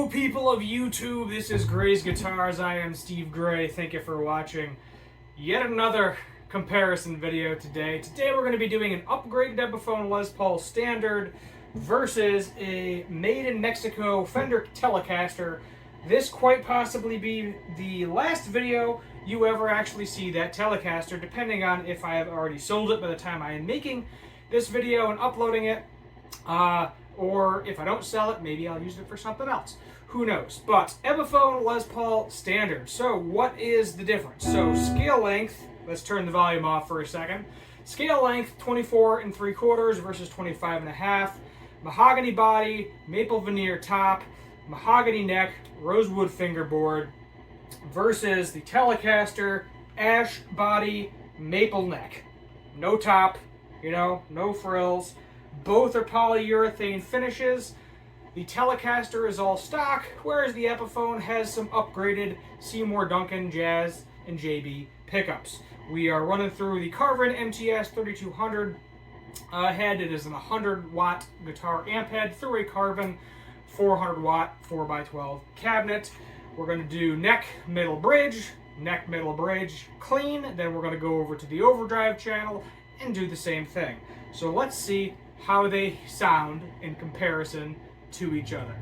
Hello people of YouTube, this is Gray's Guitars. I am Steve Gray. Thank you for watching yet another comparison video today. Today we're going to be doing an upgraded Epiphone Les Paul Standard versus a made in Mexico Fender Telecaster. This quite possibly be the last video you ever actually see that Telecaster, depending on if I have already sold it by the time I am making this video and uploading it. Or if I don't sell it, maybe I'll use it for something else. Who knows? But Epiphone Les Paul Standard. So what is the difference? So scale length, let's turn the volume off for a second. Scale length 24 3/4 versus 25 1/2. Mahogany body, maple veneer top, mahogany neck, rosewood fingerboard versus the Telecaster ash body, maple neck. No top, no frills. Both are polyurethane finishes. The Telecaster is all stock, whereas the Epiphone has some upgraded Seymour, Duncan, Jazz, and JB pickups. We are running through the Carvin MTS 3200 head. It is an 100-watt guitar amp head through a Carvin 400-watt 4x12 cabinet. We're going to do neck, middle bridge, clean. Then we're going to go over to the overdrive channel and do the same thing. So let's see how they sound in comparison to each other.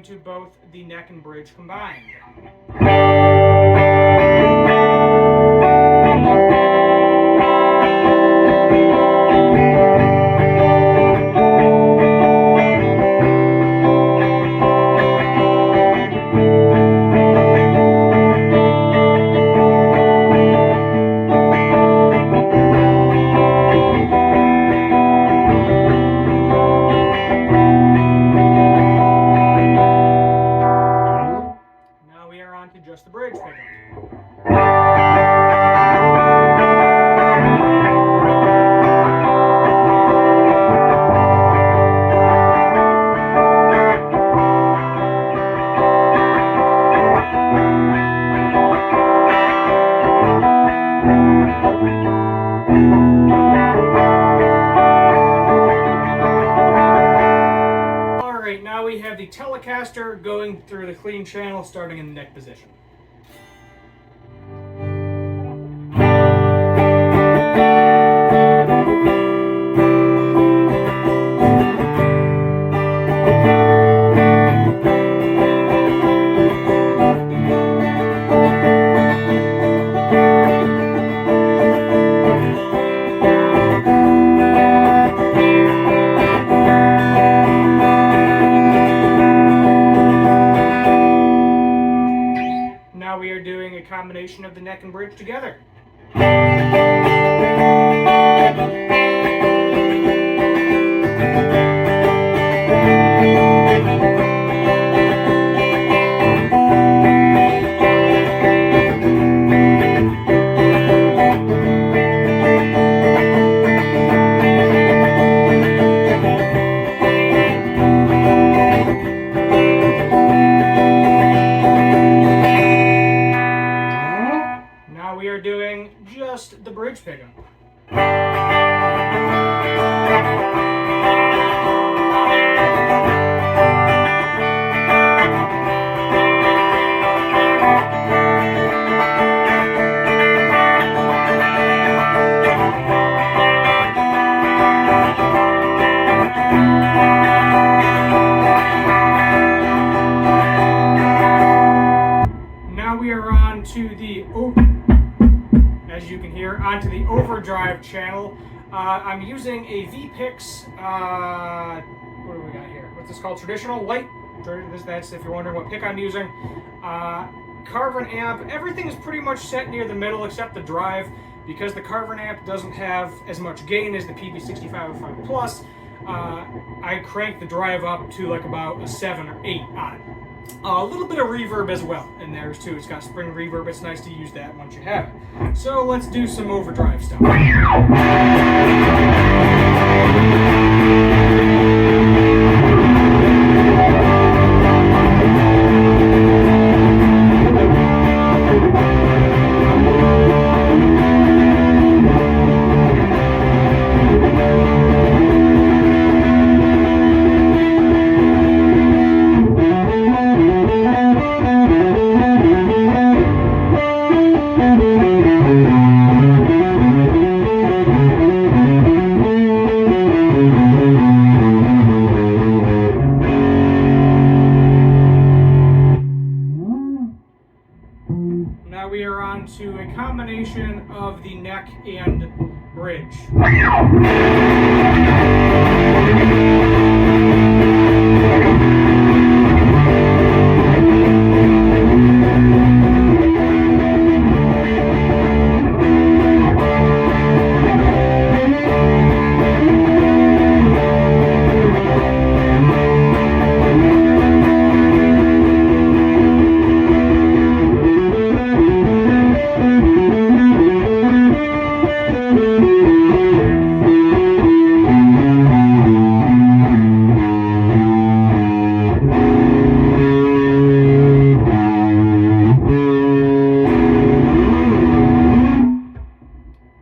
To both the neck and bridge combined. Just the bridge pickup. Alright, now we have the Telecaster going through the clean channel, starting in the neck position. Now we are doing a combination of the neck and bridge together. We are doing just the bridge pickup. Now we are on to the as you can hear, onto the overdrive channel. I'm using a VPix, what do we got here? What's this called? Traditional light. That's if you're wondering what pick I'm using. Carvin amp. Everything is pretty much set near the middle except the drive, because the Carvin amp doesn't have as much gain as the PV6505 Plus. I cranked the drive up to like about a 7 or 8 on it. A little bit of reverb as well in there too. It's got spring reverb. It's nice to use that once you have it. So let's do some overdrive stuff. Now we are on to a combination of the neck and bridge.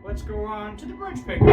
Let's go on to the bridge pickup.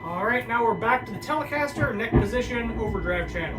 Alright, now we're back to the Telecaster, neck position, overdrive channel.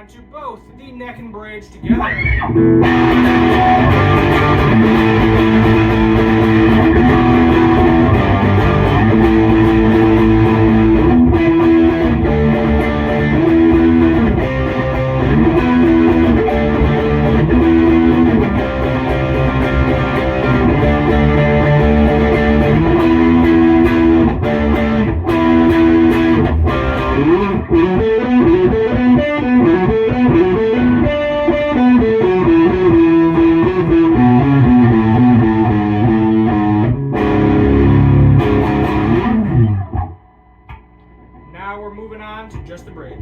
To both the neck and bridge together. Now we're moving on to just the bridge.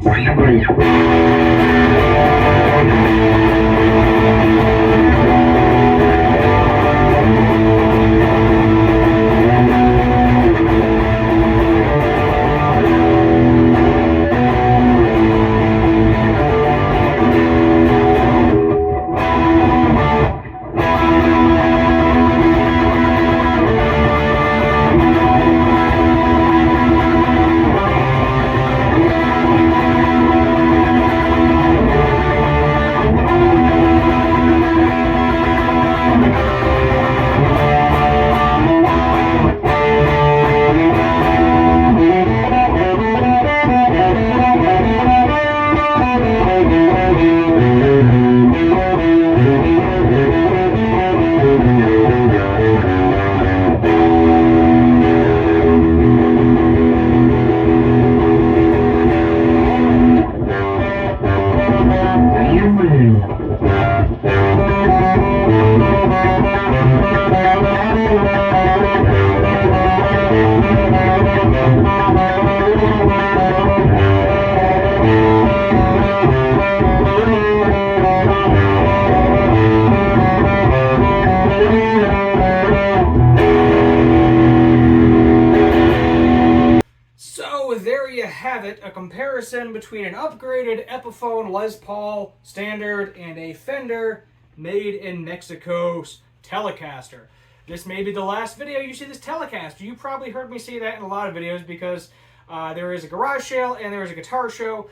So there you have it, a comparison between an upgraded Epiphone Les Paul Standard and a Fender made in Mexico's Telecaster. This may be the last video you see this Telecaster. You probably heard me say that in a lot of videos because there is a garage sale and there is a guitar show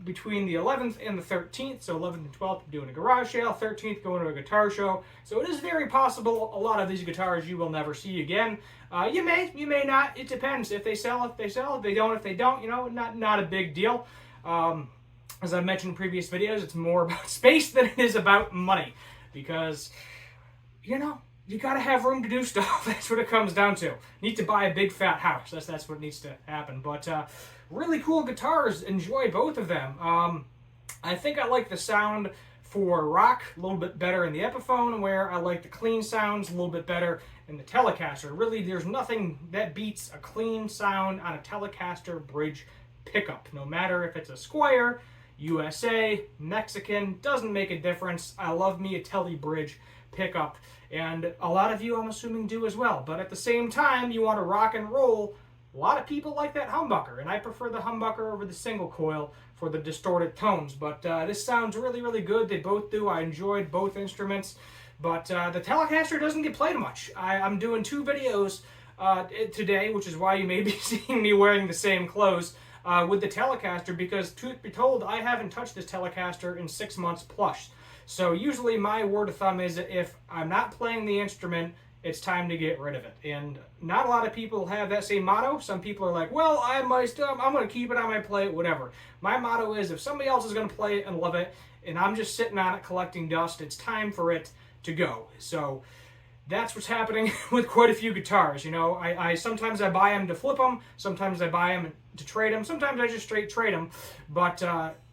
between the 11th and the 13th. So 11th and 12th doing a garage sale, 13th going to a guitar show. So it is very possible a lot of these guitars you will never see again. You may not. It depends. If they sell, if they sell. If they don't, if they don't. You know, not a big deal. As I've mentioned in previous videos, it's more about space than it is about money. Because, you know, you gotta have room to do stuff. That's what it comes down to. You need to buy a big fat house. That's what needs to happen. But really cool guitars. Enjoy both of them. I think I like the sound for rock a little bit better in the Epiphone, where I like the clean sounds a little bit better in the Telecaster. Really, there's nothing that beats a clean sound on a Telecaster bridge pickup. No matter if it's a Squire, USA, Mexican, doesn't make a difference. I love me a Tele bridge pickup, and a lot of you, I'm assuming, do as well. But at the same time, you want to rock and roll. A lot of people like that humbucker, and I prefer the humbucker over the single coil for the distorted tones. But this sounds really, really good. They both do. I enjoyed both instruments. But the Telecaster doesn't get played much. I'm doing 2 videos today, which is why you may be seeing me wearing the same clothes with the Telecaster, because truth be told, I haven't touched this Telecaster in 6 months plus. So usually my word of thumb is that if I'm not playing the instrument, it's time to get rid of it. And not a lot of people have that same motto. Some people are like, well, I'm going to keep it, I might play it, whatever. My motto is if somebody else is going to play it and love it, and I'm just sitting on it collecting dust, it's time for it to go. So that's what's happening with quite a few guitars. You know, I sometimes I buy them to flip them, sometimes I buy them to trade them, sometimes I just straight trade them. But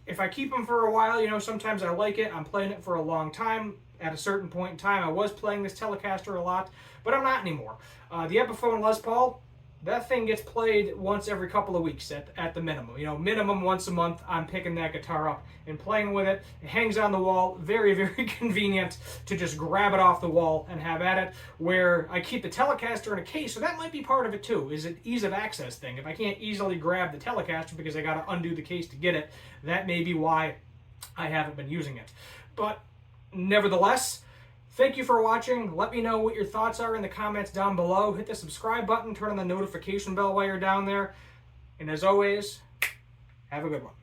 if I keep them for a while, you know, sometimes I like it, I'm playing it for a long time. At a certain point in time, I was playing this Telecaster a lot, but I'm not anymore. The Epiphone Les Paul, that thing gets played once every couple of weeks at the minimum. You know, minimum once a month, I'm picking that guitar up and playing with it. It hangs on the wall, very, very convenient to just grab it off the wall and have at it, where I keep the Telecaster in a case, so that might be part of it too, is an ease of access thing. If I can't easily grab the Telecaster because I got to undo the case to get it, that may be why I haven't been using it. But nevertheless, thank you for watching. Let me know what your thoughts are in the comments down below. Hit the subscribe button, turn on the notification bell while you're down there. And as always, have a good one.